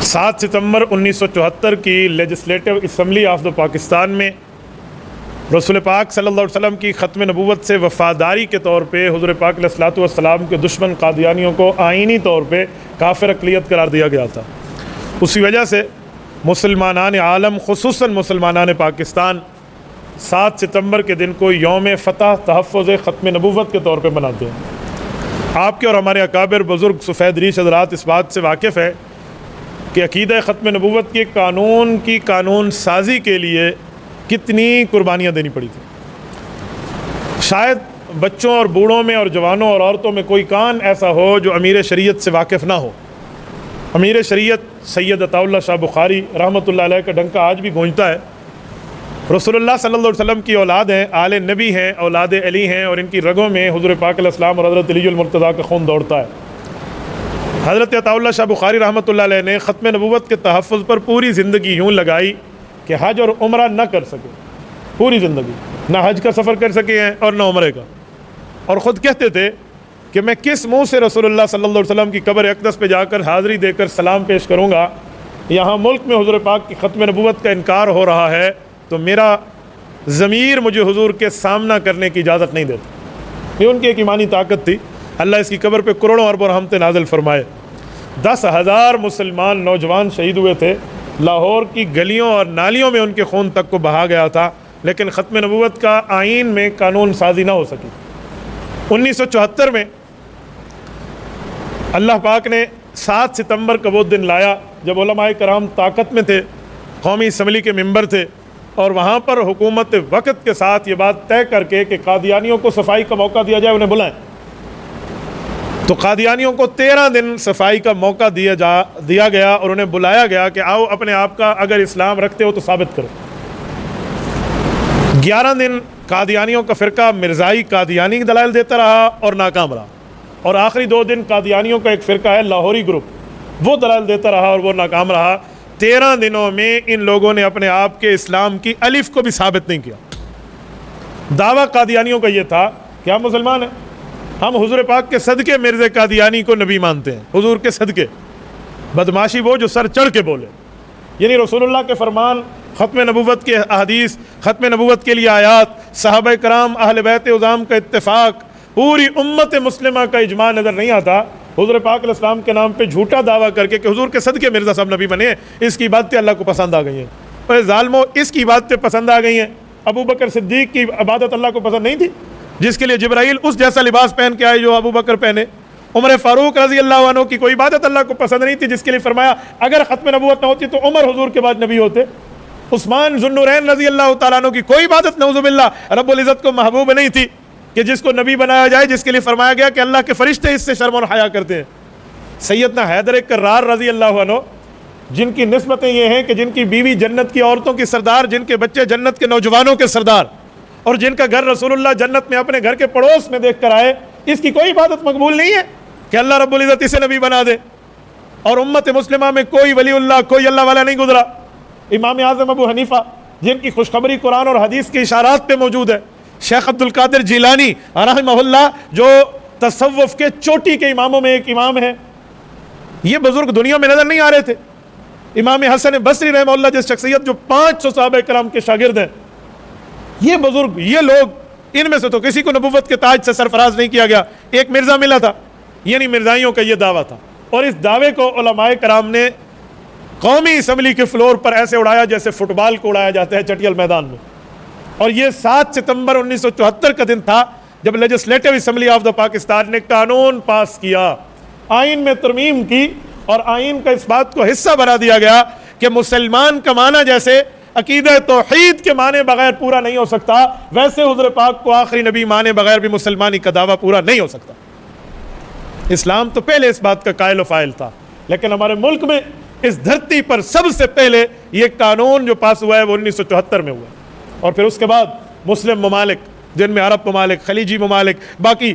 7 ستمبر 1974 کی legislative assembly of the Pakistan میں رسول پاک صلی اللہ علیہ وسلم کی ختم نبوت سے وفاداری کے طور پہ حضور پاک علیہ الصلوۃ والسلام کے دشمن قادیانیوں کو آئینی طور پہ کافر اقلیت قرار دیا گیا تھا۔ اسی وجہ سے مسلمانان عالم خصوصاً مسلمانان پاکستان 7 ستمبر کے دن کو یوم فتح تحفظ ختم نبوت کے طور پہ مناتے ہیں۔ آپ کے اور ہمارے اکابر بزرگ سفید ریش حضرات اس بات سے واقف ہے کہ عقیدہ ختم نبوت کے قانون سازی کے لیے کتنی قربانیاں دینی پڑی تھی۔ شاید بچوں اور بوڑھوں میں اور جوانوں اور عورتوں میں کوئی کان ایسا ہو جو امیر شریعت سے واقف نہ ہو۔ امیر شریعت سید عطا اللہ شاہ بخاری رحمۃ اللہ علیہ کا ڈنکا آج بھی گونجتا ہے۔ رسول اللہ صلی اللہ علیہ وسلم کی اولاد ہیں، آل نبی ہیں، اولاد علی ہیں، اور ان کی رگوں میں حضور پاک علیہ السلام اور حضرت علی المرتضیٰ کا خون دوڑتا ہے۔ حضرت عطا اللہ شاہ بخاری رحمۃ اللہ علیہ نے ختم نبوت کے تحفظ پر پوری زندگی یوں لگائی کہ حج اور عمرہ نہ کر سکے، پوری زندگی نہ حج کا سفر کر سکے ہیں اور نہ عمرے کا، اور خود کہتے تھے کہ میں کس منہ سے رسول اللہ صلی اللہ علیہ وسلم کی قبر اقدس پہ جا کر حاضری دے کر سلام پیش کروں گا؟ یہاں ملک میں حضور پاک کی ختم نبوت کا انکار ہو رہا ہے تو میرا ضمیر مجھے حضور کے سامنا کرنے کی اجازت نہیں دیتا۔ یہ ان کی ایک ایمانی طاقت تھی۔ اللہ اس کی قبر پہ کروڑوں اربوں رحمتیں نازل فرمائے۔ 10,000 مسلمان نوجوان شہید ہوئے تھے، لاہور کی گلیوں اور نالیوں میں ان کے خون تک کو بہا گیا تھا، لیکن ختم نبوت کا آئین میں قانون سازی نہ ہو سکی۔ 1974 میں اللہ پاک نے 7 ستمبر کا وہ دن لایا جب علماء کرام طاقت میں تھے، قومی اسمبلی کے ممبر تھے، اور وہاں پر حکومت وقت کے ساتھ یہ بات طے کر کے کہ قادیانیوں کو صفائی کا موقع دیا جائے، انہیں بلائیں۔ تو قادیانیوں کو 13 دن صفائی کا موقع دیا گیا اور انہیں بلایا گیا کہ آؤ اپنے آپ کا اگر اسلام رکھتے ہو تو ثابت کرو۔ 11 دن قادیانیوں کا فرقہ مرزائی قادیانی دلائل دیتا رہا اور ناکام رہا، اور آخری 2 دن قادیانیوں کا ایک فرقہ ہے لاہوری گروپ، وہ دلائل دیتا رہا اور وہ ناکام رہا۔ 13 دنوں میں ان لوگوں نے اپنے آپ کے اسلام کی الف کو بھی ثابت نہیں کیا۔ دعویٰ قادیانیوں کا یہ تھا کہ ہم مسلمان ہیں، ہم حضور پاک کے صدقے مرزا قادیانی کو نبی مانتے ہیں، حضور کے صدقے۔ بدماشی وہ جو سر چڑھ کے بولے، یعنی رسول اللہ کے فرمان، ختم نبوت کے احادیث، ختم نبوت کے لیے آیات، صحابہ کرام اہل بیت عظام کا اتفاق، پوری امت مسلمہ کا اجماع نظر نہیں آتا۔ حضور پاک علیہ السلام کے نام پہ جھوٹا دعویٰ کر کے کہ حضور کے صدقے مرزا صاحب نبی بنے، اس کی عبادتیں اللہ کو پسند آ گئی ہیں۔ اور ظالموں، اس کی عبادتیں پسند آ گئی ہیں۔ ابو بکر صدیق کی عبادت اللہ کو پسند نہیں تھی، جس کے لیے جبرائیل اس جیسا لباس پہن کے آئے جو ابو بکر پہنے۔ عمر فاروق رضی اللہ عنہ کی کوئی عبادت اللہ کو پسند نہیں تھی، جس کے لیے فرمایا اگر ختم نبوت نہ ہوتی تو عمر حضور کے بعد نبی ہوتے۔ عثمان ذو النورین رضی اللہ تعالیٰ عنہ کی کوئی عبادت نعوذ باللہ رب العزت کو محبوب نہیں تھی کہ جس کو نبی بنایا جائے، جس کے لیے فرمایا گیا کہ اللہ کے فرشتے اس سے شرم اور حیا کرتے ہیں۔ سیدنا حیدر کرار رضی اللہ عنہ، جن کی نسبتیں یہ ہیں کہ جن کی بیوی جنت کی عورتوں کی سردار، جن کے بچے جنت کے نوجوانوں کے سردار، اور جن کا گھر رسول اللہ جنت میں اپنے گھر کے پڑوس میں دیکھ کر آئے، اس کی کوئی عبادت مقبول نہیں ہے کہ اللہ رب العزت اسے نبی بنا دے۔ اور امت مسلمہ میں کوئی ولی اللہ، کوئی اللہ والا نہیں گزرا۔ امام اعظم ابو حنیفہ، جن کی خوشخبری قرآن اور حدیث کے اشارات پہ موجود ہے، شیخ عبد القادر جیلانی رحمہ اللہ، جو تصوف کے چوٹی کے اماموں میں ایک امام ہے، یہ بزرگ دنیا میں نظر نہیں آ رہے تھے۔ امام حسن بصری رحمہ اللہ جس شخصیت جو 500 صحابہ کرام کے شاگرد ہیں، یہ بزرگ، یہ لوگ، ان میں سے تو کسی کو نبوت کے تاج سے سرفراز نہیں کیا گیا۔ ایک مرزا ملا تھا، یعنی مرزائیوں کا یہ دعویٰ تھا، اور اس دعوے کو علماء کرام نے قومی اسمبلی کے فلور پر ایسے اڑایا جیسے فٹ بال کو اڑایا جاتا ہے چٹیل میدان میں۔ اور یہ 7 ستمبر 1974 کا دن تھا جب legislative assembly of the Pakistan نے قانون پاس کیا، آئین میں ترمیم کی، اور آئین کا اس بات کو حصہ بنا دیا گیا کہ مسلمان کا معنی جیسے عقیدہ توحید کے معنی بغیر پورا نہیں ہو سکتا، ویسے حضور پاک کو آخری نبی معنی بغیر بھی مسلمانی کا دعویٰ پورا نہیں ہو سکتا۔ اسلام تو پہلے اس بات کا قائل و فاعل تھا، لیکن ہمارے ملک میں اس دھرتی پر سب سے پہلے یہ قانون جو پاس ہوا ہے وہ 1974 میں ہوا، اور پھر اس کے بعد مسلم ممالک، جن میں عرب ممالک، خلیجی ممالک، باقی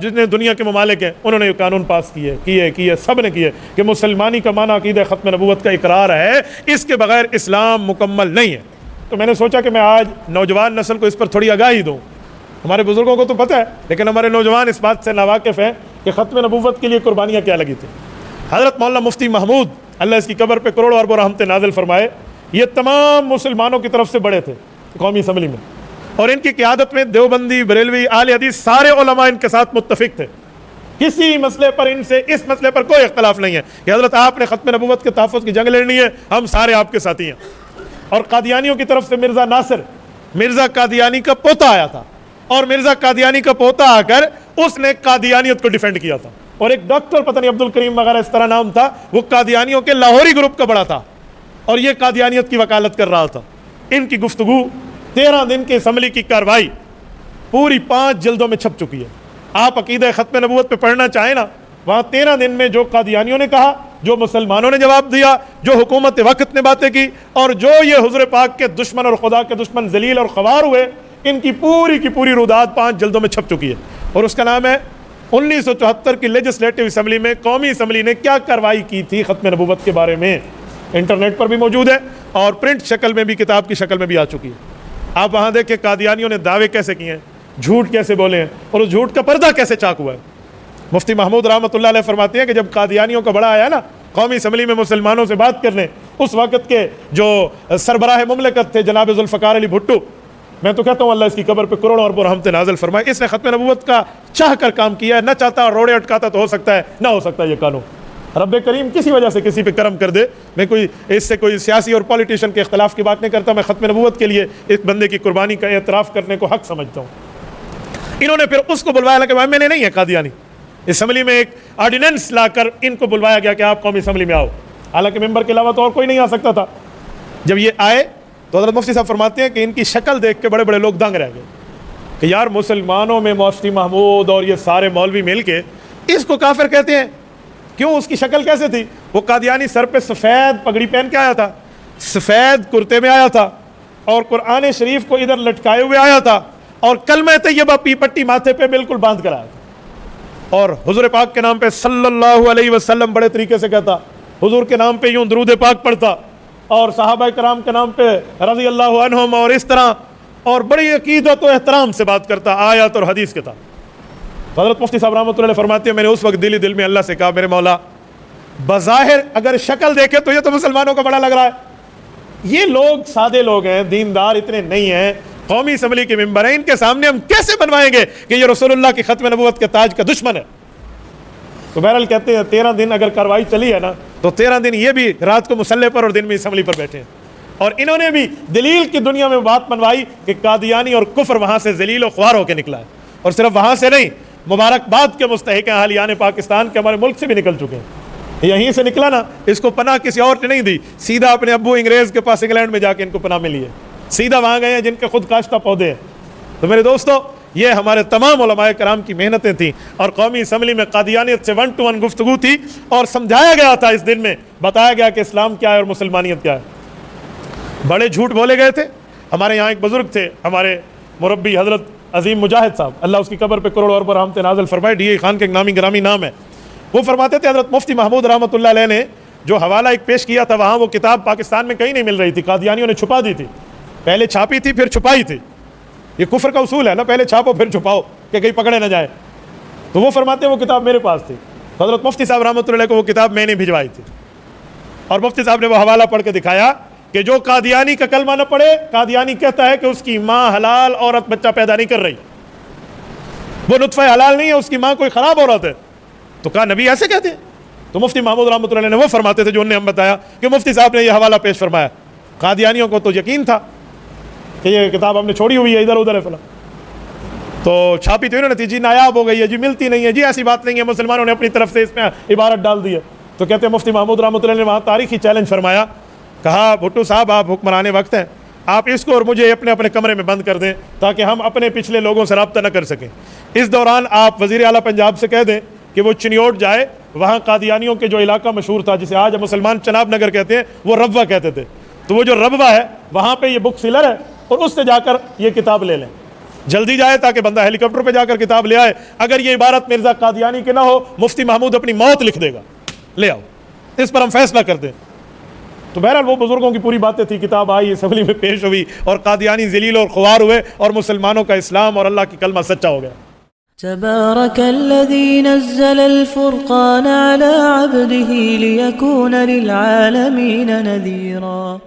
جتنے دنیا کے ممالک ہیں، انہوں نے یہ قانون پاس کیے، سب نے کیے کہ مسلمانی کا معنی عقیدہ ختم نبوت کا اقرار ہے، اس کے بغیر اسلام مکمل نہیں ہے۔ تو میں نے سوچا کہ میں آج نوجوان نسل کو اس پر تھوڑی آگاہی دوں۔ ہمارے بزرگوں کو تو پتہ ہے، لیکن ہمارے نوجوان اس بات سے ناواقف ہیں کہ ختم نبوت کے لیے قربانیاں کیا لگی تھیں۔ حضرت مولانا مفتی محمود اللہ اس کی قبر پہ کروڑوں اربوں رحمتیں نازل فرمائے، یہ تمام مسلمانوں کی طرف سے بڑے تھے قومی اسمبلی میں، اور ان کی قیادت میں دیوبندی، بریلوی، اہل حدیث سارے علماء ان کے ساتھ متفق تھے، کسی مسئلے پر ان سے اس مسئلے پر کوئی اختلاف نہیں ہے کہ حضرت آپ نے ختم نبوت کے تحفظ کی جنگ لڑنی ہے، ہم سارے آپ کے ساتھی ہیں۔ اور قادیانیوں کی طرف سے مرزا ناصر، مرزا قادیانی کا پوتا آیا تھا، اور مرزا قادیانی کا پوتا آ کر اس نے قادیانیت کو ڈیفینڈ کیا تھا، اور ایک ڈاکٹر پتہ نہیں عبد الکریم وغیرہ اس طرح نام تھا، وہ قادیانیوں کے لاہوری گروپ کا بڑا تھا اور یہ قادیانیت کی وکالت کر رہا تھا۔ ان کی گفتگو 13 دن کی اسمبلی کی کاروائی پوری 5 جلدوں میں چھپ چکی ہے۔ آپ عقیدہ ختم نبوت پہ پڑھنا چاہیں نا، وہاں 13 دن میں جو قادیانیوں نے کہا، جو مسلمانوں نے جواب دیا، جو حکومت وقت نے باتیں کی، اور جو یہ حضور پاک کے دشمن اور خدا کے دشمن ذلیل اور خوار ہوئے، ان کی پوری رودات 5 جلدوں میں چھپ چکی ہے، اور اس کا نام ہے 1974 کی لیجسلیٹو اسمبلی میں قومی اسمبلی نے کیا کارروائی کی تھی ختم نبوت کے بارے میں۔ انٹرنیٹ پر بھی موجود ہے اور پرنٹ شکل میں بھی، کتاب کی شکل میں بھی آ چکی ہے۔ آپ وہاں دیکھیں قادیانیوں نے دعوے کیسے کیے ہیں، جھوٹ کیسے بولے ہیں، اور اس جھوٹ کا پردہ کیسے چاک ہوا ہے۔ مفتی محمود رحمۃ اللہ علیہ فرماتے ہیں کہ جب قادیانیوں کا بڑا آیا نا قومی اسمبلی میں مسلمانوں سے بات کرنے، اس وقت کے جو سربراہ مملکت تھے جناب ذوالفقار علی بھٹو، میں تو کہتا ہوں اللہ اس کی قبر پہ کروڑوں اربوں رحمتیں نازل فرمائے، اس نے ختم نبوت کا چاہ کر کام کیا ہے، نہ چاہتا روڑے اٹکاتا تو ہو سکتا ہے نہ ہو سکتا یہ قانون۔ رب کریم کسی وجہ سے کسی پہ کرم کر دے، میں کوئی اس سے کوئی سیاسی اور پولیٹیشین کے اختلاف کی بات نہیں کرتا، میں ختم نبوت کے لیے اس بندے کی قربانی کا اعتراف کرنے کو حق سمجھتا ہوں۔ انہوں نے پھر اس کو بلوایا کہ میں نے نہیں ہے قادیانی، اسمبلی میں ایک آرڈیننس لا کر ان کو بلوایا گیا کہ آپ قومی اسمبلی میں آؤ، حالانکہ ممبر کے علاوہ تو اور کوئی نہیں آ سکتا تھا۔ جب یہ آئے تو حضرت مفتی صاحب فرماتے ہیں کہ ان کی شکل دیکھ کے بڑے بڑے لوگ دنگ رہ گئے کہ یار مسلمانوں میں مفتی محمود اور یہ سارے مولوی مل کے اس کو کافر کہتے ہیں، کیوں؟ اس کی شکل کیسے تھی؟ وہ قادیانی سر پہ سفید پگڑی پہن کے آیا تھا، سفید کرتے میں آیا تھا، اور قرآن شریف کو ادھر لٹکائے ہوئے آیا تھا، اور کلمہ طیبہ پی پٹی ماتھے پہ بالکل باندھ کر آیا تھا، اور حضور پاک کے نام پہ صلی اللہ علیہ وسلم بڑے طریقے سے کہتا، حضور کے نام پہ یوں درود پاک پڑھتا، اور صحابہ کرام کے نام پہ رضی اللہ عنہم، اور اس طرح، اور بڑی عقیدت و احترام سے بات کرتا آیات اور حدیث کے تحت۔ حضرت مفتی صاحب رحمۃ اللہ علیہ فرماتے ہیں میں نے اس وقت دل میں اللہ سے کہا میرے مولا بظاہر اگر شکل دیکھے تو یہ تو مسلمانوں کا بڑا لگ رہا ہے، یہ لوگ سادے لوگ ہیں، دیندار اتنے نہیں ہیں، قومی اسمبلی کے ممبر ہیں، ان کے سامنے ہم کیسے بنوائیں گے کہ یہ رسول اللہ کی ختم نبوت کے تاج کا دشمن ہے۔ تو بہرحال کہتے ہیں 13 دن اگر کارروائی چلی ہے نا تو 13 دن یہ بھی رات کو مسلح پر اور دن میں اسمبلی پر بیٹھے ہیں، اور انہوں نے بھی دلیل کی دنیا میں بات منوائی کہ قادیانی اور کفر وہاں سے ذلیل و خوار ہو کے نکلا ہے، اور صرف وہاں سے نہیں، مبارکباد کے مستحق ہیں اہلیان پاکستان کے، ہمارے ملک سے بھی نکل چکے ہیں، یہیں سے نکلا نا، اس کو پناہ کسی اور نے نہیں دی، سیدھا اپنے ابو انگریز کے پاس انگلینڈ میں جا کے ان کو پناہ ملی ہے، سیدھا وہاں گئے ہیں جن کے خود کاشتہ پودے ہیں۔ تو میرے دوستو یہ ہمارے تمام علماء کرام کی محنتیں تھیں، اور قومی اسمبلی میں قادیانیت سے 1 to 1 گفتگو تھی، اور سمجھایا گیا تھا، اس دن میں بتایا گیا کہ اسلام کیا ہے اور مسلمانیت کیا ہے۔ بڑے جھوٹ بولے گئے تھے۔ ہمارے یہاں ایک بزرگ تھے، ہمارے مربی حضرت عظیم مجاہد صاحب، اللہ اس کی قبر پہ کروڑوں اربوں رحمتیں نازل فرمائے، ڈی اے خان کے ایک نامی گرامی نام ہے، وہ فرماتے تھے حضرت مفتی محمود رحمۃ اللہ علیہ نے جو حوالہ ایک پیش کیا تھا، وہاں وہ کتاب پاکستان میں کہیں نہیں مل رہی تھی، قادیانیوں نے چھپا دی تھی، پہلے چھاپی تھی پھر چھپائی تھی، یہ کفر کا اصول ہے نا، پہلے چھاپو پھر چھپاؤ کہ کہیں پکڑے نہ جائے۔ تو وہ فرماتے ہیں وہ کتاب میرے پاس تھی، حضرت مفتی صاحب رحمۃ اللہ علیہ کو وہ کتاب میں نے بھجوائی تھی، اور مفتی صاحب نے وہ حوالہ پڑھ کے دکھایا کہ جو قادیانی کا کلمہ نہ پڑھے، قادیانی کہتا ہے کہ اس کی ماں حلال عورت بچہ پیدا نہیں کر رہی، وہ نطفہ حلال نہیں ہے، اس کی ماں کوئی خراب عورت ہے۔ تو کہا نبی ایسے کہتے ہیں؟ تو مفتی محمود رحمۃ اللہ علیہ نے وہ فرماتے تھے جو انہوں نے ہم بتایا کہ مفتی صاحب نے یہ حوالہ پیش فرمایا، قادیانیوں کو تو یقین تھا کہ یہ کتاب ہم نے چھوڑی ہوئی ہے ادھر ادھر ہے فلاں، تو چھاپی تو انہوں نے تھی، جی نایاب ہو گئی ہے، جی ملتی نہیں ہے، جی ایسی بات نہیں ہے، مسلمانوں نے اپنی طرف سے اس میں عبارت ڈال دی ہے۔ تو کہتے ہیں مفتی محمود رحمۃ اللہ نے وہاں تاریخی چیلنج فرمایا، کہا بھٹو صاحب آپ حکمران وقت ہیں، آپ اس کو اور مجھے اپنے اپنے کمرے میں بند کر دیں تاکہ ہم اپنے پچھلے لوگوں سے رابطہ نہ کر سکیں، اس دوران آپ وزیر اعلیٰ پنجاب سے کہہ دیں کہ وہ چنیوٹ جائے، وہاں قادیانیوں کے جو علاقہ مشہور تھا جسے آج مسلمان چناب نگر کہتے ہیں، وہ ربوہ کہتے تھے، تو وہ جو ربوہ ہے وہاں پہ یہ بک سیلر ہے، اور اس سے جا کر یہ کتاب لے لیں، جلدی جائے تاکہ بندہ ہیلی کاپٹر پہ جا کر کتاب لے آئے، اگر یہ عبارت مرزا قادیانی کے نہ ہو مفتی محمود اپنی موت لکھ دے گا، لے آؤ، اس پر ہم فیصلہ کر دیں۔ تو بہرحال وہ بزرگوں کی پوری باتیں تھی، کتاب آئی، اسمبلی میں پیش ہوئی، اور قادیانی ذلیل اور خوار ہوئے، اور مسلمانوں کا اسلام اور اللہ کی کلمہ سچا ہو گیا۔ تبارك الذي نزل الفرقان على عبده ليكون للعالمين نذيرا.